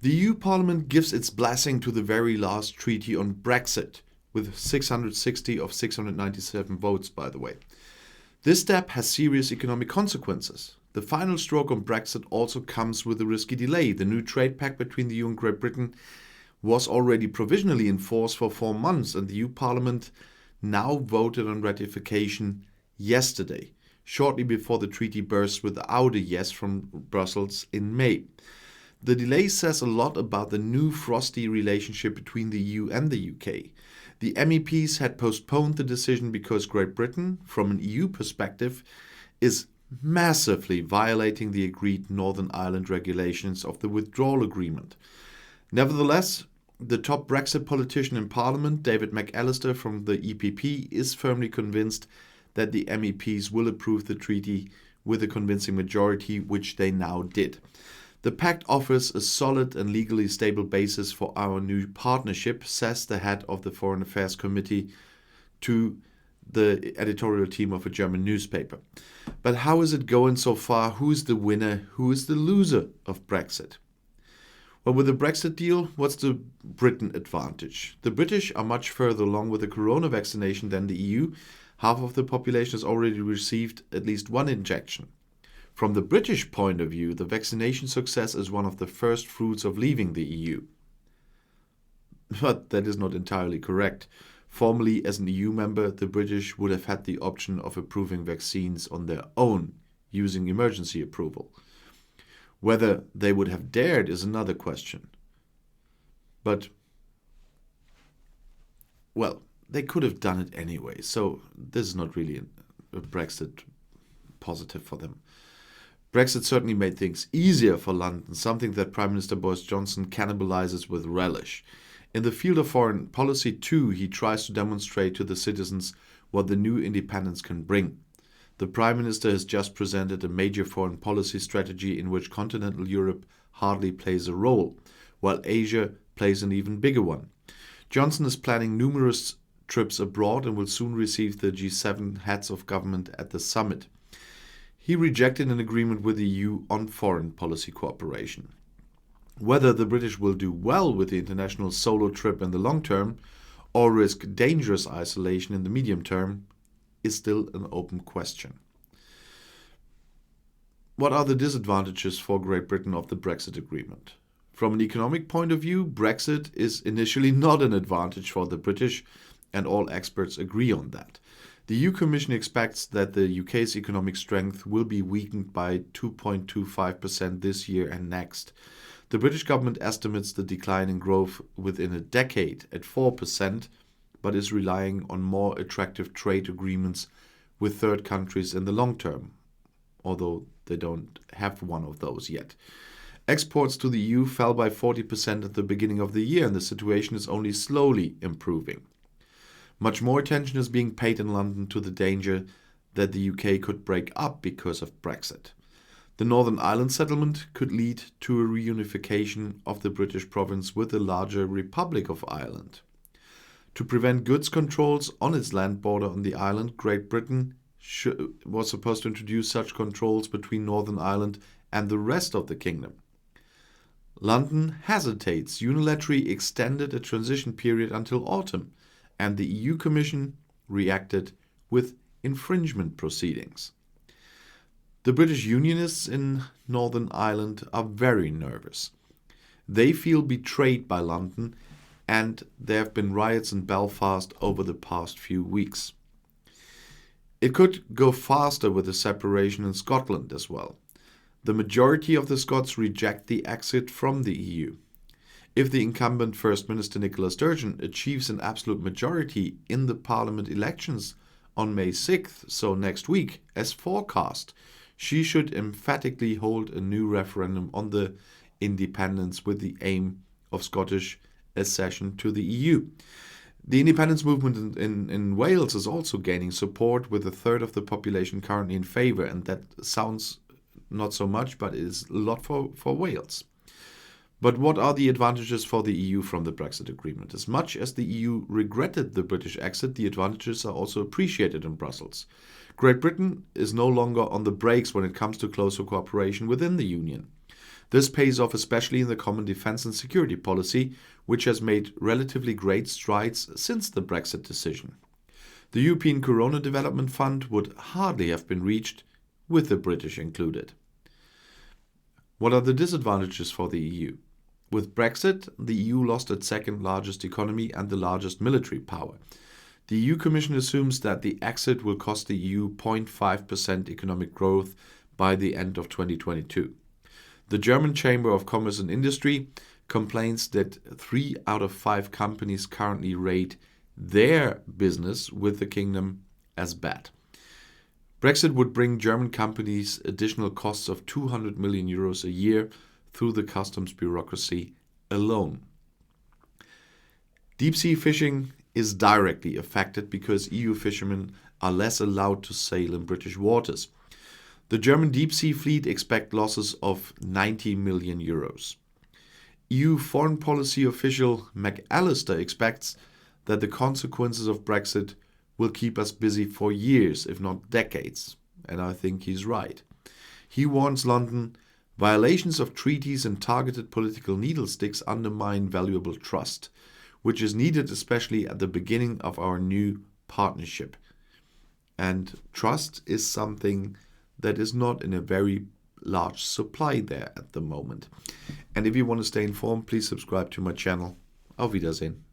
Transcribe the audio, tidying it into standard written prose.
The EU Parliament gives its blessing to the very last treaty on Brexit, with 660 of 697 votes, by the way. This step has serious economic consequences. The final stroke on Brexit also comes with a risky delay. The new trade pact between the EU and Great Britain was already provisionally in force for 4 months, and the EU Parliament now voted on ratification yesterday, shortly before the treaty bursts without a yes from Brussels in May. The delay says a lot about the new frosty relationship between the EU and the UK. The MEPs had postponed the decision because Great Britain, from an EU perspective, is massively violating the agreed Northern Ireland regulations of the withdrawal agreement. Nevertheless, the top Brexit politician in Parliament, David McAllister from the EPP, is firmly convinced that the MEPs will approve the treaty with a convincing majority, which they now did. The pact offers a solid and legally stable basis for our new partnership, says the head of the Foreign Affairs Committee to the editorial team of a German newspaper. But how is it going so far? Who is the winner? Who is the loser of Brexit? Well, with the Brexit deal, what's the Britain advantage? The British are much further along with the corona vaccination than the EU. Half of the population has already received at least one injection. From the British point of view, the vaccination success is one of the first fruits of leaving the EU. But that is not entirely correct. Formally, as an EU member, the British would have had the option of approving vaccines on their own, using emergency approval. Whether they would have dared is another question. But, well, they could have done it anyway, so this is not really a Brexit positive for them. Brexit certainly made things easier for London, something that Prime Minister Boris Johnson cannibalizes with relish. In the field of foreign policy, too, he tries to demonstrate to the citizens what the new independence can bring. The Prime Minister has just presented a major foreign policy strategy in which continental Europe hardly plays a role, while Asia plays an even bigger one. Johnson is planning numerous trips abroad and will soon receive the G7 heads of government at the summit. He rejected an agreement with the EU on foreign policy cooperation. Whether the British will do well with the international solo trip in the long term or risk dangerous isolation in the medium term is still an open question. What are the disadvantages for Great Britain of the Brexit agreement? From an economic point of view, Brexit is initially not an advantage for the British, and all experts agree on that. The EU Commission expects that the UK's economic strength will be weakened by 2.25% this year and next. The British government estimates the decline in growth within a decade at 4%, but is relying on more attractive trade agreements with third countries in the long term, although they don't have one of those yet. Exports to the EU fell by 40% at the beginning of the year, and the situation is only slowly improving. Much more attention is being paid in London to the danger that the UK could break up because of Brexit. The Northern Ireland settlement could lead to a reunification of the British province with the larger Republic of Ireland. To prevent goods controls on its land border on the island, Great Britain was supposed to introduce such controls between Northern Ireland and the rest of the kingdom. London hesitates, unilaterally extended a transition period until autumn, and the EU Commission reacted with infringement proceedings. The British Unionists in Northern Ireland are very nervous. They feel betrayed by London, and there have been riots in Belfast over the past few weeks. It could go faster with the separation in Scotland as well. The majority of the Scots reject the exit from the EU. If the incumbent First Minister Nicola Sturgeon achieves an absolute majority in the Parliament elections on May 6th, so next week, as forecast, she should emphatically hold a new referendum on the independence with the aim of Scottish accession to the EU. The independence movement in Wales is also gaining support, with a third of the population currently in favour, and that sounds not so much, but it is a lot for Wales. But what are the advantages for the EU from the Brexit agreement? As much as the EU regretted the British exit, the advantages are also appreciated in Brussels. Great Britain is no longer on the brakes when it comes to closer cooperation within the Union. This pays off especially in the common defense and security policy, which has made relatively great strides since the Brexit decision. The European Corona Development Fund would hardly have been reached with the British included. What are the disadvantages for the EU? With Brexit, the EU lost its second largest economy and the largest military power. The EU Commission assumes that the exit will cost the EU 0.5% economic growth by the end of 2022. The German Chamber of Commerce and Industry complains that 3 out of 5 companies currently rate their business with the kingdom as bad. Brexit would bring German companies additional costs of 200 million euros a year through the customs bureaucracy alone. Deep-sea fishing is directly affected because EU fishermen are less allowed to sail in British waters. The German deep-sea fleet expect losses of 90 million euros. EU foreign policy official McAllister expects that the consequences of Brexit will keep us busy for years, if not decades. And I think he's right. He warns London, violations of treaties and targeted political needlesticks undermine valuable trust, which is needed especially at the beginning of our new partnership. And trust is something that is not in a very large supply there at the moment. And if you want to stay informed, please subscribe to my channel. Auf Wiedersehen.